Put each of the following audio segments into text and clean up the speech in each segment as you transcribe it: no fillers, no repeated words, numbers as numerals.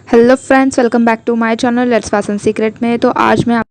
Hello friends, welcome back to my channel Let's Fashion Secret में। तो आज मैं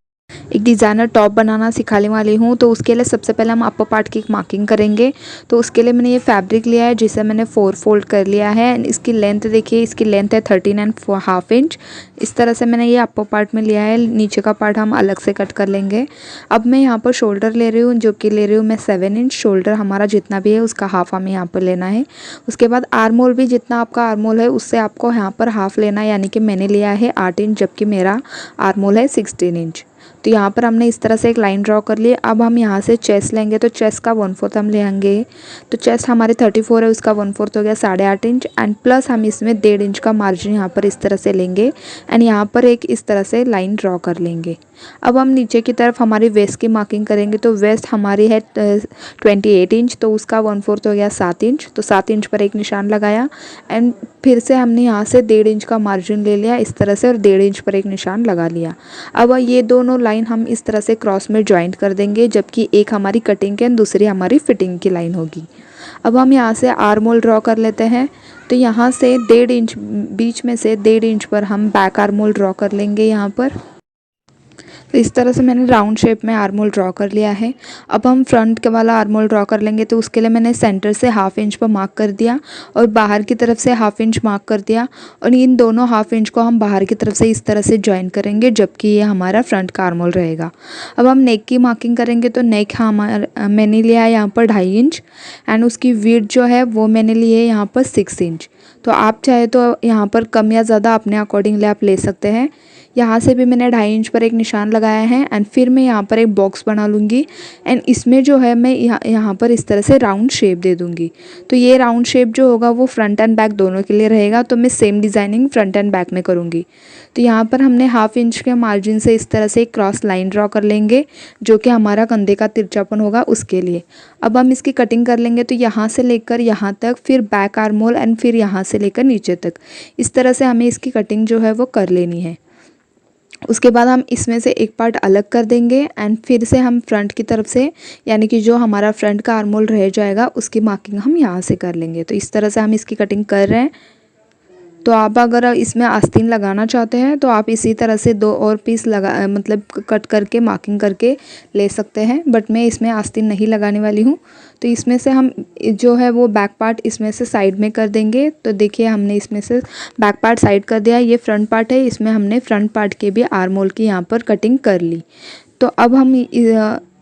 एक डिज़ाइनर टॉप बनाना सिखाने वाली हूँ। तो उसके लिए सबसे पहले हम अपर पार्ट की मार्किंग करेंगे। तो उसके लिए मैंने ये फैब्रिक लिया है जिसे मैंने 4 फोल्ड कर लिया है। इसकी लेंथ देखिए, इसकी लेंथ है 13.5 इंच। इस तरह से मैंने ये अपर पार्ट में लिया है। नीचे का पार्ट हम अलग से कट कर लेंगे। अब मैं यहाँ पर शोल्डर ले रही हूँ, जो कि ले रही हूँ मैं 7 इंच। शोल्डर हमारा जितना भी है उसका हाफ हमें यहाँ पर लेना है। उसके बाद आर्म होल भी जितना आपका आर्म होल है उससे आपको यहाँ पर हाफ लेना है, यानी कि मैंने लिया है 8 इंच, जबकि मेरा आर्म होल है 16 इंच। तो यहाँ पर हमने इस तरह से एक लाइन ड्रॉ कर ली। अब हम यहाँ से चेस्ट लेंगे, तो चेस्ट का 1/4 हम लेंगे। तो चेस्ट हमारे 34 है, उसका 1/4 हो गया 8.5 इंच। एंड प्लस हम इसमें 1.5 इंच का मार्जिन यहाँ पर इस तरह से लेंगे। एंड यहाँ पर एक इस तरह से लाइन ड्रॉ कर लेंगे। अब हम नीचे की तरफ हमारी वेस्ट की मार्किंग करेंगे। तो वेस्ट हमारी है 28 इंच, तो उसका 1/4 हो गया 7 इंच। तो 7 इंच पर एक निशान लगाया। एंड फिर से हमने यहाँ से 1.5 इंच का मार्जिन ले लिया इस तरह से, और 1.5 इंच पर एक निशान लगा लिया। अब ये दोनों लाइन हम इस तरह से क्रॉस में ज्वाइंट कर देंगे, जबकि एक हमारी कटिंग की दूसरी हमारी फिटिंग की लाइन होगी। अब हम यहाँ से आर्म होल ड्रॉ कर लेते हैं। तो यहाँ से 1.5 इंच, बीच में से 1.5 इंच पर हम बैक आर्म होल ड्रॉ कर लेंगे यहाँ पर। तो इस तरह से मैंने राउंड शेप में आर्म होल ड्रॉ कर लिया है। अब हम फ्रंट के वाला आर्म होल ड्रॉ कर लेंगे। तो उसके लिए मैंने सेंटर से 1/2 इंच पर मार्क कर दिया और बाहर की तरफ से 1/2 इंच मार्क कर दिया, और इन दोनों 1/2 इंच को हम बाहर की तरफ से इस तरह से ज्वाइन करेंगे, जबकि ये हमारा फ्रंट का आर्म होल रहेगा। अब हम नेक की मार्किंग करेंगे। तो नेक हमारा मैंने लिया है यहाँ पर 2.5 इंच, एंड उसकी विड्थ जो है वो मैंने ली है यहाँ पर 6 इंच। तो आप चाहे तो यहाँ पर कम या ज़्यादा अपने अकॉर्डिंगली आप ले सकते हैं। यहाँ से भी मैंने 2.5 इंच पर एक निशान लगाया है। एंड फिर मैं यहाँ पर एक बॉक्स बना लूँगी। एंड इसमें जो है मैं यहाँ पर इस तरह से राउंड शेप दे दूँगी। तो ये राउंड शेप जो होगा वो फ्रंट एंड बैक दोनों के लिए रहेगा। तो मैं same designing front end back में करूँगी। तो यहाँ पर हमने 1/2 इंच के मार्जिन से इस तरह से एक क्रॉस लाइन ड्रॉ कर लेंगे, जो कि हमारा कंधे का तिरछापन होगा उसके लिए। अब हम इसकी कटिंग कर लेंगे। तो यहाँ से लेकर यहाँ तक, फिर बैक आर्म होल, एंड फिर यहाँ से लेकर नीचे तक, इस तरह से हमें इसकी कटिंग जो है वो कर लेनी है। उसके बाद हम इसमें से एक पार्ट अलग कर देंगे। एंड फिर से हम फ्रंट की तरफ से, यानी कि जो हमारा फ्रंट का आर्म होल रह जाएगा उसकी मार्किंग हम यहाँ से कर लेंगे। तो इस तरह से हम इसकी कटिंग कर रहे हैं। तो आप अगर इसमें आस्तीन लगाना चाहते हैं तो आप इसी तरह से 2 और पीस मतलब कट करके मार्किंग करके ले सकते हैं, बट मैं इसमें आस्तीन नहीं लगाने वाली हूँ। तो इसमें से हम जो है वो बैक पार्ट इसमें से साइड में कर देंगे। तो देखिए हमने इसमें से बैक पार्ट साइड कर दिया। ये फ्रंट पार्ट है, इसमें हमने फ्रंट पार्ट के भी आर्म होल की यहाँ पर कटिंग कर ली। तो अब हम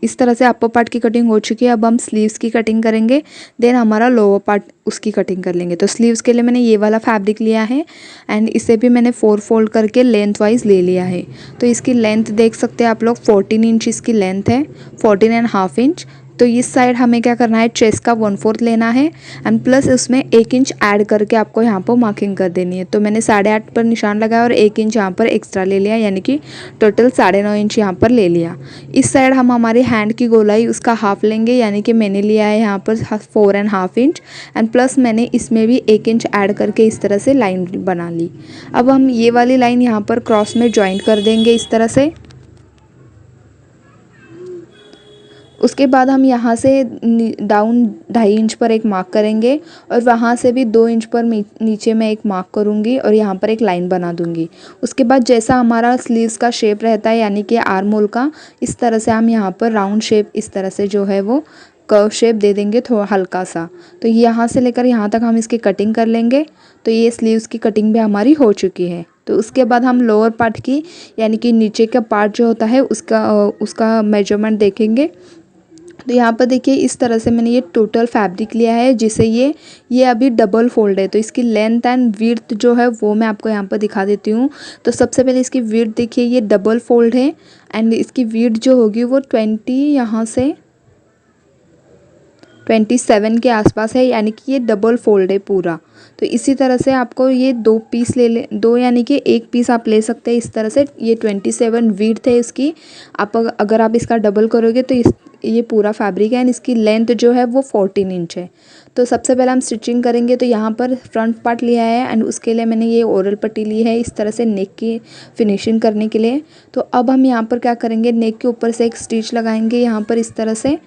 इस तरह से अपर पार्ट की कटिंग हो चुकी है। अब हम स्लीव्स की कटिंग करेंगे, देन हमारा लोअर पार्ट उसकी कटिंग कर लेंगे। तो स्लीव्स के लिए मैंने ये वाला फैब्रिक लिया है। एंड इसे भी मैंने 4 फोल्ड करके लेंथ वाइज ले लिया है। तो इसकी लेंथ देख सकते हैं आप लोग, 14 इंच इसकी लेंथ है, 14.5 इंच। तो इस साइड हमें क्या करना है, चेस्ट का 1/4 लेना है। एंड प्लस उसमें 1 इंच ऐड करके आपको यहाँ पर मार्किंग कर देनी है। तो मैंने 8.5 पर निशान लगाया और 1 इंच यहाँ पर एक्स्ट्रा ले लिया, यानी कि टोटल 9.5 इंच यहाँ पर ले लिया। इस साइड हम हमारे हैंड की गोलाई उसका हाफ लेंगे, यानी कि मैंने लिया है यहाँ पर 4.5 इंच। एंड प्लस मैंने इसमें भी 1 इंच ऐड करके इस तरह से लाइन बना ली। अब हम ये वाली लाइन यहाँ पर क्रॉस में ज्वाइंट कर देंगे इस तरह से। उसके बाद हम यहाँ से डाउन 2.5 इंच पर एक मार्क करेंगे, और वहाँ से भी 2 इंच पर नीचे मैं एक मार्क करूँगी और यहाँ पर एक लाइन बना दूँगी। उसके बाद जैसा हमारा स्लीव्स का शेप रहता है, यानी कि आर्म होल का, इस तरह से हम यहाँ पर राउंड शेप इस तरह से जो है वो कर्व शेप दे देंगे थोड़ा हल्का सा। तो यहाँ से लेकर यहाँ तक हम इसकी कटिंग कर लेंगे। तो ये स्लीव्स की कटिंग भी हमारी हो चुकी है। तो उसके बाद हम लोअर पार्ट की, यानी कि नीचे का पार्ट जो होता है उसका मेजरमेंट देखेंगे। तो यहाँ पर देखिए इस तरह से मैंने ये टोटल फैब्रिक लिया है, जिसे ये अभी डबल फोल्ड है। तो इसकी लेंथ एंड विड्थ जो है वो मैं आपको यहाँ पर दिखा देती हूँ। तो सबसे पहले इसकी विड्थ देखिए, ये डबल फोल्ड है। एंड इसकी विड्थ जो होगी वो 20, यहाँ से 27 के आसपास है, यानी कि ये डबल फोल्ड है पूरा। तो इसी तरह से आपको ये 2 पीस दो, यानी कि 1 पीस आप ले सकते हैं इस तरह से। ये 27 विड्थ है इसकी। आप अगर आप इसका डबल करोगे तो ये पूरा फैब्रिक है। एंड इसकी लेंथ जो है वो 14 इंच है। तो सबसे पहले हम स्टिचिंग करेंगे। तो यहाँ पर फ्रंट पार्ट लिया है, एंड उसके लिए मैंने ये ओरल पट्टी ली है इस तरह से नेक की फिनिशिंग करने के लिए। तो अब हम यहाँ पर क्या करेंगे, नेक के ऊपर से एक स्टिच लगाएंगे यहाँ पर इस तरह से।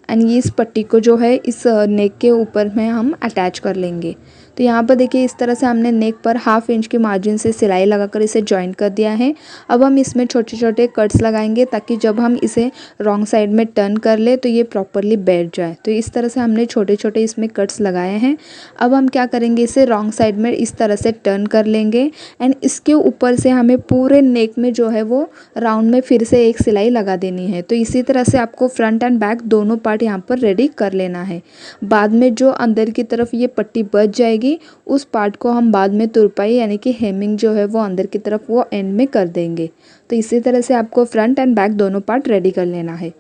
एंड ये इस पट्टी को जो है इस नेक के ऊपर में हम अटैच कर लेंगे। तो यहाँ पर देखिए इस तरह से हमने नेक पर 1/2 इंच की मार्जिन से सिलाई लगाकर इसे जॉइन कर दिया है। अब हम इसमें छोटे छोटे कट्स लगाएंगे ताकि जब हम इसे रॉन्ग साइड में टर्न कर ले तो ये प्रॉपरली बैठ जाए। तो इस तरह से हमने छोटे छोटे इसमें कट्स लगाए हैं। अब हम क्या करेंगे, इसे रॉन्ग साइड में इस तरह से टर्न कर लेंगे एंड इसके ऊपर से हमें पूरे नेक में जो है वो राउंड में फिर से एक सिलाई लगा देनी है। तो इसी तरह से आपको फ्रंट एंड बैक दोनों पार्ट यहाँ पर रेडी कर लेना है। बाद में जो अंदर की तरफ ये पट्टी बच जाएगी उस पार्ट को हम बाद में तुरपाई यानी कि हेमिंग जो है वो अंदर की तरफ वो एंड में कर देंगे। तो इसी तरह से आपको फ्रंट एंड बैक दोनों पार्ट रेडी कर लेना है।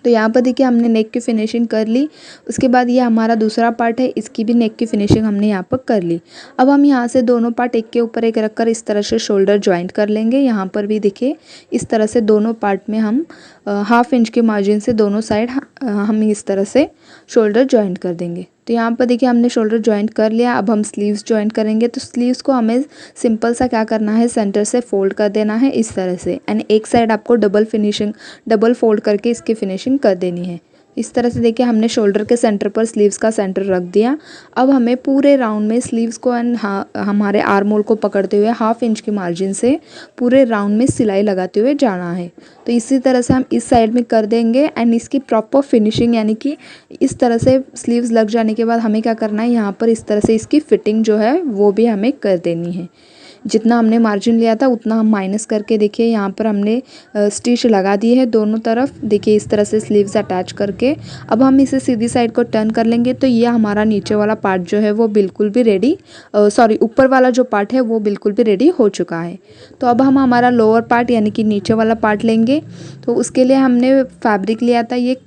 तो यहाँ पर देखिए हमने नेक की फिनिशिंग कर ली। उसके बाद ये हमारा दूसरा पार्ट है, इसकी भी नेक की फिनिशिंग हमने यहाँ पर कर ली। अब हम यहाँ से दोनों पार्ट एक के ऊपर एक रखकर इस तरह से शोल्डर जॉइंट कर लेंगे। यहाँ पर भी देखिए इस तरह से दोनों पार्ट में हम 1/2 इंच के मार्जिन से दोनों साइड हम इस तरह से शोल्डर जॉइंट कर देंगे। तो यहाँ पर देखिए हमने शोल्डर जॉइंट कर लिया। अब हम स्लीव्स जॉइंट करेंगे। तो स्लीव्स को हमें सिंपल सा क्या करना है, सेंटर से फोल्ड कर देना है इस तरह से एंड एक साइड आपको डबल फोल्ड करके इसकी फिनिशिंग कर देनी है। इस तरह से देखिए हमने शोल्डर के सेंटर पर स्लीव्स का सेंटर रख दिया। अब हमें पूरे राउंड में स्लीव्स को एंड हमारे आर्म होल को पकड़ते हुए 1/2 इंच की मार्जिन से पूरे राउंड में सिलाई लगाते हुए जाना है। तो इसी तरह से हम इस साइड में कर देंगे एंड इसकी प्रॉपर फिनिशिंग यानी कि इस तरह से स्लीव्स लग जाने के बाद हमें क्या करना है, यहाँ पर इस तरह से इसकी फिटिंग जो है वो भी हमें कर देनी है। जितना हमने मार्जिन लिया था उतना हम माइनस करके देखिए यहाँ पर हमने स्टिच लगा दी है दोनों तरफ। देखिए इस तरह से स्लीव्स अटैच करके अब हम इसे सीधी साइड को टर्न कर लेंगे। तो ये हमारा नीचे वाला पार्ट जो है वो बिल्कुल भी रेडी ऊपर वाला जो पार्ट है वो बिल्कुल भी रेडी हो चुका है। तो अब हम हमारा लोअर पार्ट यानी कि नीचे वाला पार्ट लेंगे। तो उसके लिए हमने फैब्रिक लिया था, ये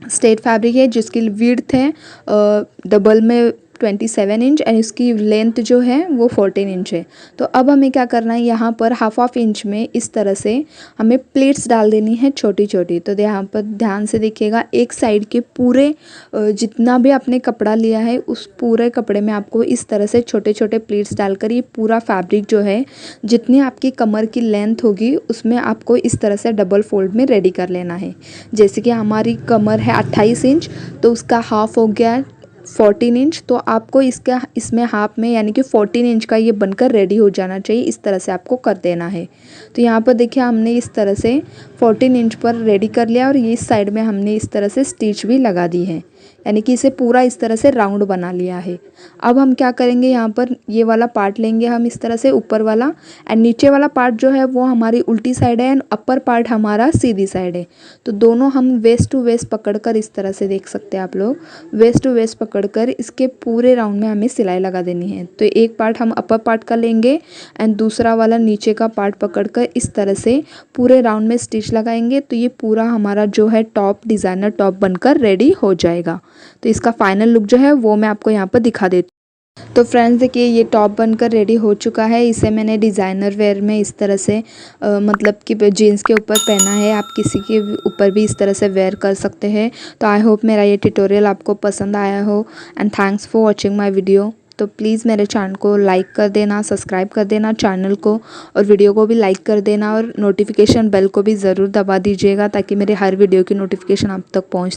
स्ट्रेट फैब्रिक है जिसकी विड्थ है डबल में 27 इंच एंड इसकी लेंथ जो है वो 14 इंच है। तो अब हमें क्या करना है, यहाँ पर 1/2 इंच में इस तरह से हमें प्लेट्स डाल देनी है छोटी छोटी। तो यहाँ पर ध्यान से देखिएगा, एक साइड के पूरे जितना भी आपने कपड़ा लिया है उस पूरे कपड़े में आपको इस तरह से छोटे छोटे प्लेट्स डालकर ये पूरा फैब्रिक जो है जितनी आपकी कमर की लेंथ होगी उसमें आपको इस तरह से डबल फोल्ड में रेडी कर लेना है। जैसे कि हमारी कमर है 28 इंच तो उसका हाफ हो गया 14 इंच। तो आपको इसमें हाफ में यानी कि 14 इंच का ये बनकर रेडी हो जाना चाहिए। इस तरह से आपको कर देना है। तो यहाँ पर देखिए हमने इस तरह से 14 इंच पर रेडी कर लिया और ये इस साइड में हमने इस तरह से स्टिच भी लगा दी है, यानी कि इसे पूरा इस तरह से राउंड बना लिया है। अब हम क्या करेंगे, यहाँ पर ये वाला पार्ट लेंगे हम इस तरह से ऊपर वाला एंड नीचे वाला पार्ट जो है वो हमारी उल्टी साइड है एंड अपर पार्ट हमारा सीधी साइड है। तो दोनों हम वेस्ट टू वेस्ट पकड़कर इस तरह से देख सकते हैं आप लोग, वेस्ट टू वेस्ट पकड़कर इसके पूरे राउंड में हमें सिलाई लगा देनी है। तो एक पार्ट हम अपर पार्ट का लेंगे एंड दूसरा वाला नीचे का पार्ट पकड़कर इस तरह से पूरे राउंड में स्टिच लगाएंगे। तो ये पूरा हमारा जो है टॉप डिज़ाइनर टॉप बनकर रेडी हो जाएगा। तो इसका फाइनल लुक जो है वो मैं आपको यहाँ पर दिखा देती हूँ। तो फ्रेंड्स देखिए ये टॉप बनकर रेडी हो चुका है। इसे मैंने डिज़ाइनर वेयर में इस तरह से मतलब कि जीन्स के ऊपर पहना है। आप किसी के ऊपर भी इस तरह से वेयर कर सकते हैं। तो आई होप मेरा ये ट्यूटोरियल आपको पसंद आया हो and thanks for watching my video. तो प्लीज़ मेरे चैनल को लाइक कर देना, सब्सक्राइब कर देना चैनल को और वीडियो को भी लाइक कर देना और नोटिफिकेशन बेल को भी ज़रूर दबा दीजिएगा ताकि मेरे हर वीडियो की नोटिफिकेशन आप तक पहुँच